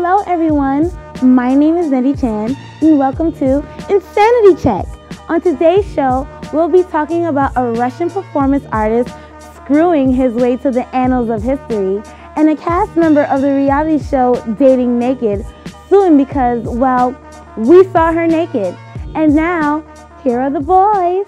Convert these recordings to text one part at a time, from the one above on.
Hello everyone, my name is Nettie Chan and welcome to Insanity Check. On today's show, we'll be talking about a Russian performance artist screwing his way to the annals of history and a cast member of the reality show Dating Naked suing because, well, we saw her naked. And now, here are the boys.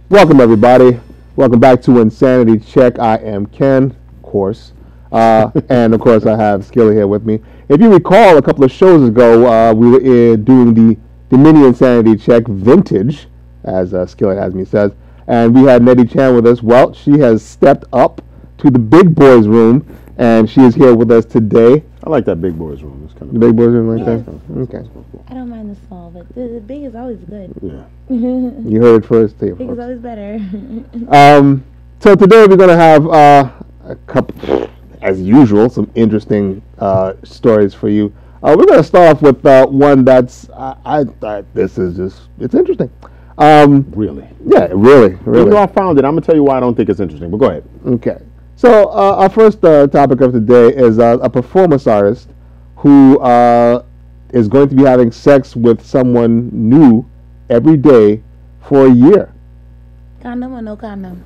Welcome everybody. Welcome back to Insanity Check. I am Ken, of course, and of course I have Skilly here with me. If you recall, a couple of shows ago, we were doing the mini Insanity Check vintage, as Skilly has me says, and we had Nettie Chan with us. Well, she has stepped up to the big boys room, and she is here with us today. I like that big boys room. It's kind of the big boys room like that? Okay. I don't mind the small, but the big is always good. Yeah. You heard it first here, Big is always better. So today we're going to have a couple, as usual, some interesting stories for you. We're going to start off with one that's, this is just, it's interesting. Really? Yeah, really. Even though I found it, I'm going to tell you why I don't think it's interesting, but go ahead. Okay. So our first topic of today is a performance artist who is going to be having sex with someone new every day for a year. Condom or no condom?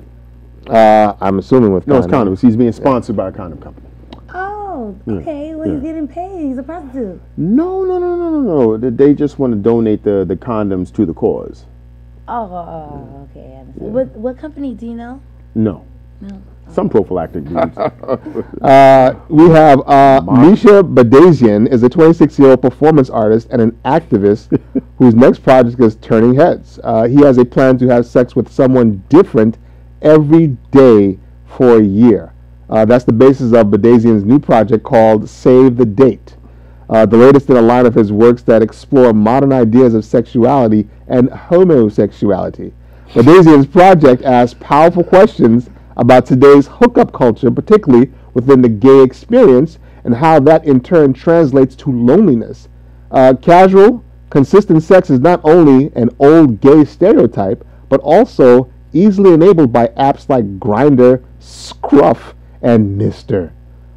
I'm assuming with condom. No, it's condoms. He's being sponsored by a condom company. Oh, okay. Well, he's getting paid. He's a prostitute. No. They just want to donate the condoms to the cause. Oh, okay. I understand. Yeah. What company do you know? No. Some prophylactic dudes. We have Misha Badazian is a 26-year-old performance artist and an activist whose next project is turning heads. He has a plan to have sex with someone different every day for a year. That's the basis of Badazian's new project called Save the Date, the latest in a line of his works that explore modern ideas of sexuality and homosexuality. Badazian's project asks powerful questions about today's hookup culture, particularly within the gay experience, and how that in turn translates to loneliness. Casual, consistent sex is not only an old gay stereotype, but also easily enabled by apps like Grindr, Scruff, and Mister.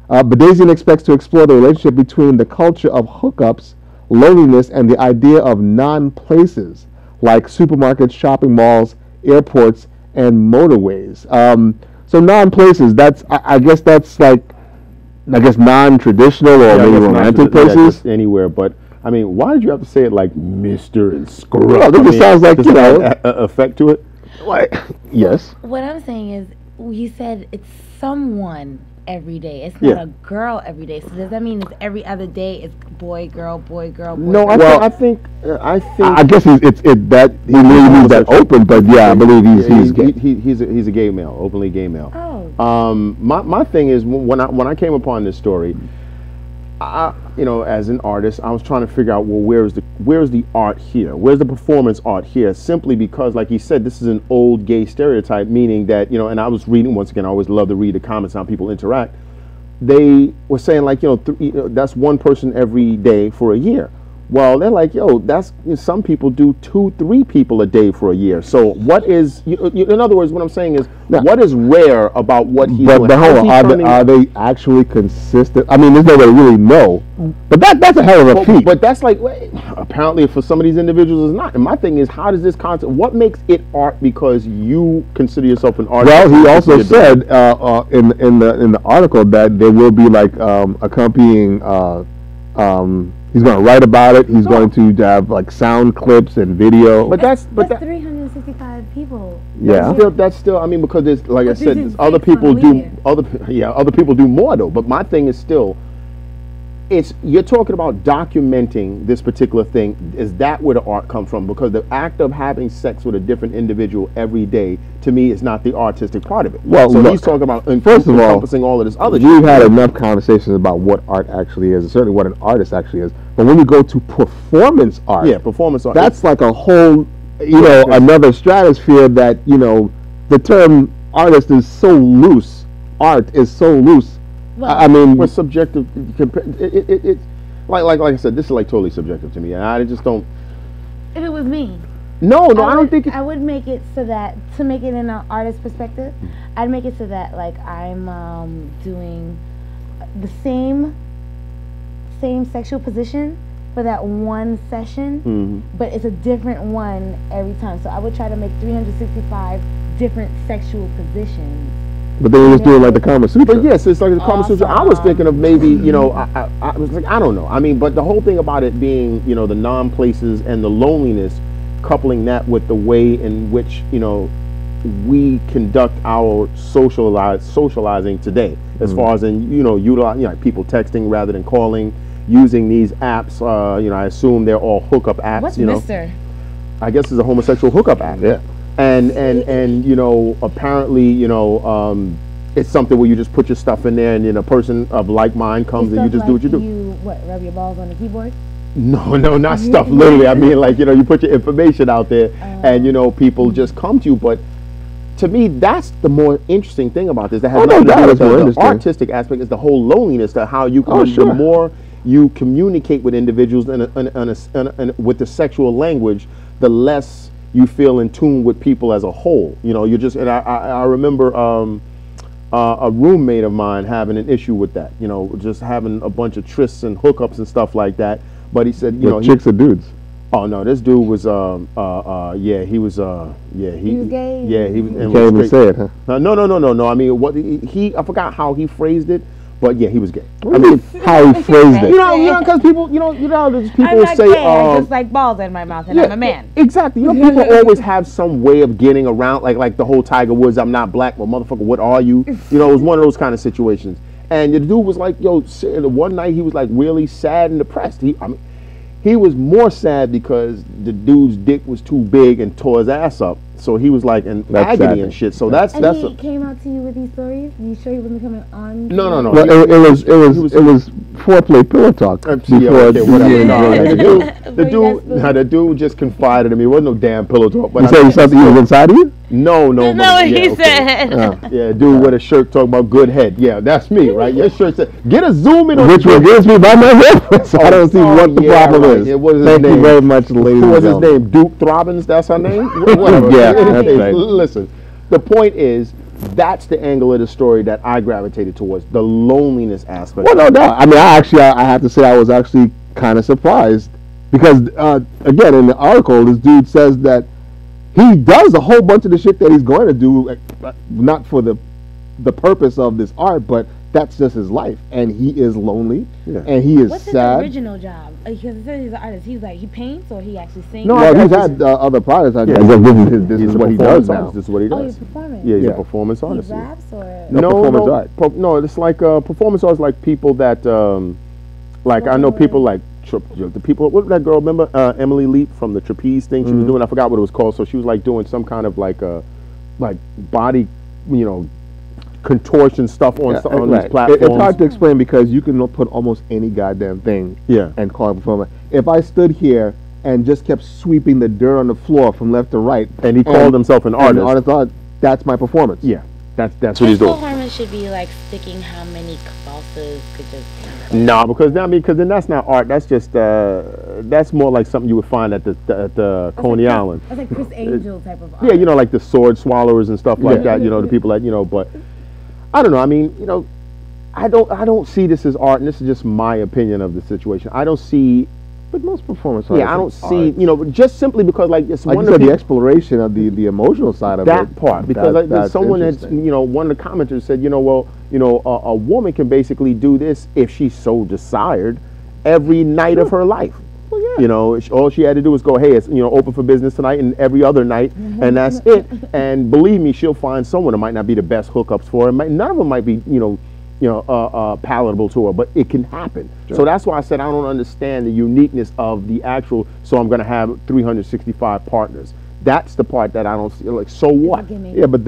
Badazian expects to explore the relationship between the culture of hookups, loneliness, and the idea of non-places, like supermarkets, shopping malls, airports, and motorways. So non-places, that's I guess that's like non-traditional or maybe romantic places. Anywhere, but I mean, why did you have to say it like Mr. and Scrub? Well, this sounds like, you know, effect to it. What? Yes. What I'm saying is, you said it's someone every day. It's not a girl every day. So does that mean it's every other day? It's boy, girl, boy, girl, boy. No, girl? I think. I guess he leaves that open, but yeah, I believe he's gay. He's a gay male, openly gay male. Oh. My thing is when I came upon this story, as an artist, I was trying to figure out, well, where's the art here? Where's the performance art here? Simply because, like he said, this is an old gay stereotype, meaning that, and I was reading, once again, I always love to read the comments on how people interact. They were saying like, that's one person every day for a year. Well, they're like, that's some people do 2-3 people a day for a year. So what is, in other words, what I'm saying is, what is rare about what he's doing? But hold on, are they actually consistent? I mean, there's no way to really know. But that's a hell of a feat. But that's like, apparently for some of these individuals it's not. And my thing is, how does this concept, what makes it art because you consider yourself an artist? Well, he also said in the article that there will be like accompanying he's going to write about it. He's going to have like sound clips and video. But that's 365 people. Yeah. That's still. I mean, because there's, like I said, there's other people do more though. But my thing is still, you're talking about documenting this particular thing. Is that where the art comes from? Because the act of having sex with a different individual every day, to me, is not the artistic part of it. Well, so look, he's talking about first of all, encompassing all of this other. We've had enough conversations about what art actually is, and certainly what an artist actually is. But when we go to performance art, performance art, that's like a whole, another stratosphere that the term artist is so loose. Art is so loose. Well, I mean, We're subjective. Like I said, this is like totally subjective to me, and I just don't. if it was me, No, I don't think. I would make it so that, to make it in an artist perspective, I'd make it so that like I'm doing the same sexual position for that one session, but it's a different one every time. So I would try to make 365 different sexual positions. but then you just do it like the Kama Sutra. But yes, it's like the Kama Sutra. I was thinking of maybe, you know, I was like, I don't know. I mean, but the whole thing about it being, you know, the non-places and the loneliness, coupling that with the way in which, you know, we conduct our socializing today, as far as in, you know, like people texting rather than calling, using these apps. You know, I assume they're all hookup apps. What's you know, Mr.? I guess it's a homosexual hookup app. Yeah. And you know, apparently, you know, it's something where you just put your stuff in there, and then a person of like mind comes and you just do what you do. You rub your balls on the keyboard? No, not stuff. Literally, I mean, like, you know, you put your information out there, and you know, people just come to you. But to me, that's the more interesting thing about this. That has nothing to do with the artistic aspect. Is the whole loneliness to how you can. The more you communicate with individuals and with the sexual language, the less you feel in tune with people as a whole. You know, you just, and I remember a roommate of mine having an issue with that. You know, just having a bunch of trysts and hookups and stuff like that. But he said, you know, chicks or dudes. Oh no, this dude was yeah, he was He was gay? Yeah, he was. You can't even say it, huh? No. I mean, what I forgot how he phrased it, but yeah, he was gay. I mean, how he phrased it. You know, because people, there's people I'm not say, gay, I just like balls in my mouth, and I'm a man. Exactly. You know, people always have some way of getting around, like the whole Tiger Woods, I'm not black, well, motherfucker, what are you? You know, it was one of those kind of situations. And the dude was like, yo, one night he was like really sad and depressed. He was more sad because the dude's dick was too big and tore his ass up. So he was like in agony and shit. So that's he came out to you with these stories? You sure he wasn't coming on? No. Well, it was foreplay pillow talk before the dude just confided in me. It wasn't no damn pillow talk. But you said something he was inside of you? No. He said. Yeah, dude with a shirt talking about good head. Yeah, that's me, right? Your shirt said, get a zoom in on which will gives me by my head. So I don't see what the problem is. Thank you very much, ladies. What was his name? Duke Throbbins? That's her name? Whatever. Yeah, that's right. Listen, the point is, that's the angle of the story that I gravitated towards, the loneliness aspect. Well, no doubt. I mean, I have to say I was actually kind of surprised because, again, in the article, this dude says that he does a whole bunch of the shit that he's going to do, not for the purpose of this art, but that's just his life, and he is lonely, and he is What's sad. What's his original job? Because it says he's an artist. He's like, he paints or he actually sings? No, well, he's had other projects. I guess this is what he does now. This is what he does. Oh, he's performing? Yeah, he's a performance artist. He raps or? No, art. No, it's like performance artists, like people that, like I know people like the people. What did that girl remember? Emily Leap from the trapeze thing she was doing. I forgot what it was called. So she was like doing some kind of like body, you know, contortion stuff on these platforms. It's hard to explain because you can put almost any goddamn thing and call it performer. If I stood here and just kept sweeping the dirt on the floor from left to right, and he called himself an artist, the artist thought that's my performance. Yeah, that's what he's doing. Performance should be like sticking how many convulses could just. No, because then that's not art. That's just that's more like something you would find at the Coney Island. That's like Chris Angel type of art. Yeah, you know, like the sword swallowers and stuff like that. You know, the people that but. I don't know. I mean, you know, I don't see this as art, and this is just my opinion of the situation. I don't see. But most performance artists. Yeah, I don't see. You know, just simply because it's like one you of said, the exploration of the emotional side of that part. Because someone that's one of the commenters said, a woman can basically do this if she so desired every night of her life. Well, yeah. You know, all she had to do was go, hey, it's open for business tonight and every other night, and that's it. And believe me, she'll find someone that might not be the best hookups for her. None of them might be, palatable to her, but it can happen. Sure. So that's why I said I don't understand the uniqueness of the actual. So I'm going to have 365 partners. That's the part that I don't see. Like, so what? Yeah, but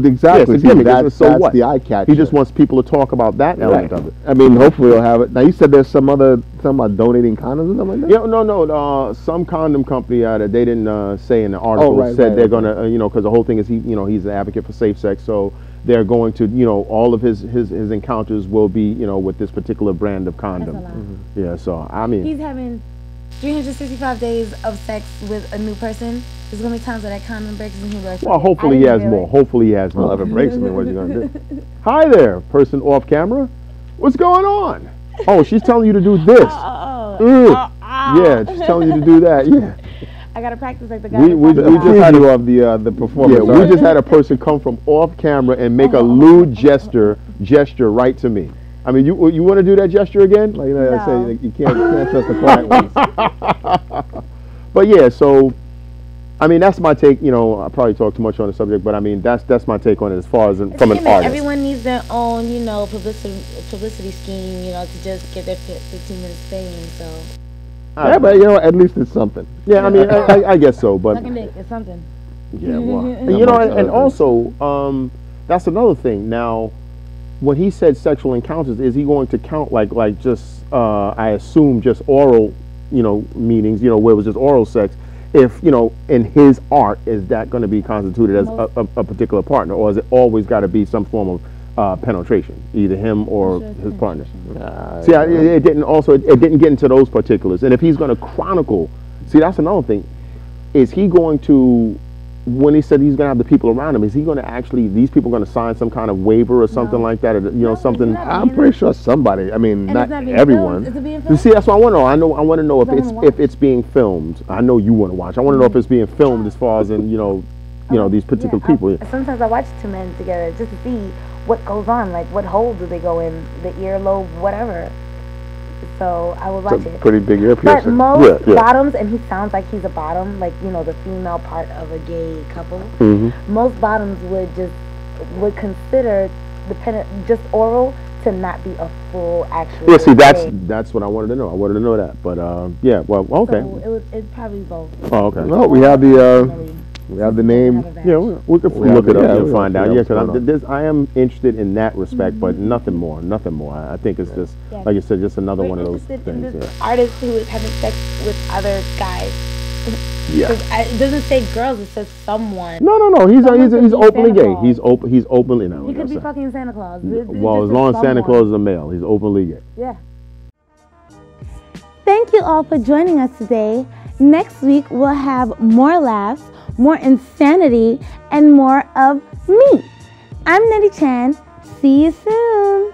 exactly. Yes, it's That's what? the eye catch. He just wants people to talk about that element of it. I mean, hopefully he'll have it. Now you said there's something about donating condoms or something like that. Yeah, no. Some condom company they didn't say in the article said they're gonna, because the whole thing is he's an advocate for safe sex, so they're going to, all of his encounters will be, with this particular brand of condom. That's a lot. Yeah, so I mean, He's having 365 days of sex with a new person. There's gonna be times where that condom breaks and he'll be like, well, hopefully he has more. Hopefully he has more. Well, if it breaks, I mean, what's he gonna do? Hi there, person off camera. What's going on? Oh, she's telling you to do this. Yeah, she's telling you to do that. Yeah. I gotta practice like the guy. We just had you of the performance. Yeah, we just had a person come from off camera and make a lewd gesture right to me. I mean, you want to do that gesture again? Like, I say, like, you can't trust the quiet ones. But yeah, so I mean, that's my take. I probably talk too much on the subject, but I mean, that's my take on it as far as from an artist. Everyone needs their own, publicity scheme, to just get their 15 minutes fame. So. Yeah, but at least it's something. Yeah, I mean, I guess so, but Sucking dick is something. yeah, well, and also, that's another thing. Now, when he said sexual encounters, is he going to count like just I assume just oral, meetings, where it was just oral sex? If in his art, is that going to be constituted as a particular partner, or is it always got to be some form of penetration, either him or his partner? See, it didn't get into those particulars. And if he's going to chronicle, see, that's another thing. Is he going to, when he said he's going to have the people around him, is he going to actually, these people going to sign some kind of waiver or something like that, or something? I'm pretty sure somebody. I mean, not everyone. Is it being filmed? You see, that's what I want to know. I want to know if it's being filmed. I know you want to watch. I want to know if it's being filmed as far as in these particular people. Sometimes I watch two men together just to see what goes on, like what hole do they go in, the earlobe, whatever. So I would watch it. Pretty big ear But piercing. most bottoms, and he sounds like he's a bottom, like the female part of a gay couple. Most bottoms would consider just oral to not be a full actual. Yeah, see, that's what I wanted to know. I wanted to know that, but yeah, well, okay. So it's probably both. Oh, okay. Well, we have the name. Yeah, we could look it up and find out. Yeah, because I I am interested in that respect, but nothing more. I think it's just, like you said, just another one of those things. In this artist who is having sex with other guys. Yeah. It doesn't say girls. It says someone. No. He's openly gay. He's openly now. He could be fucking Santa Claus. Well, as long as Santa Claus is a male, he's openly gay. Yeah. Thank you all for joining us today. Next week we'll have more laughs, more insanity, and more of me. I'm Nettie Chan. See you soon.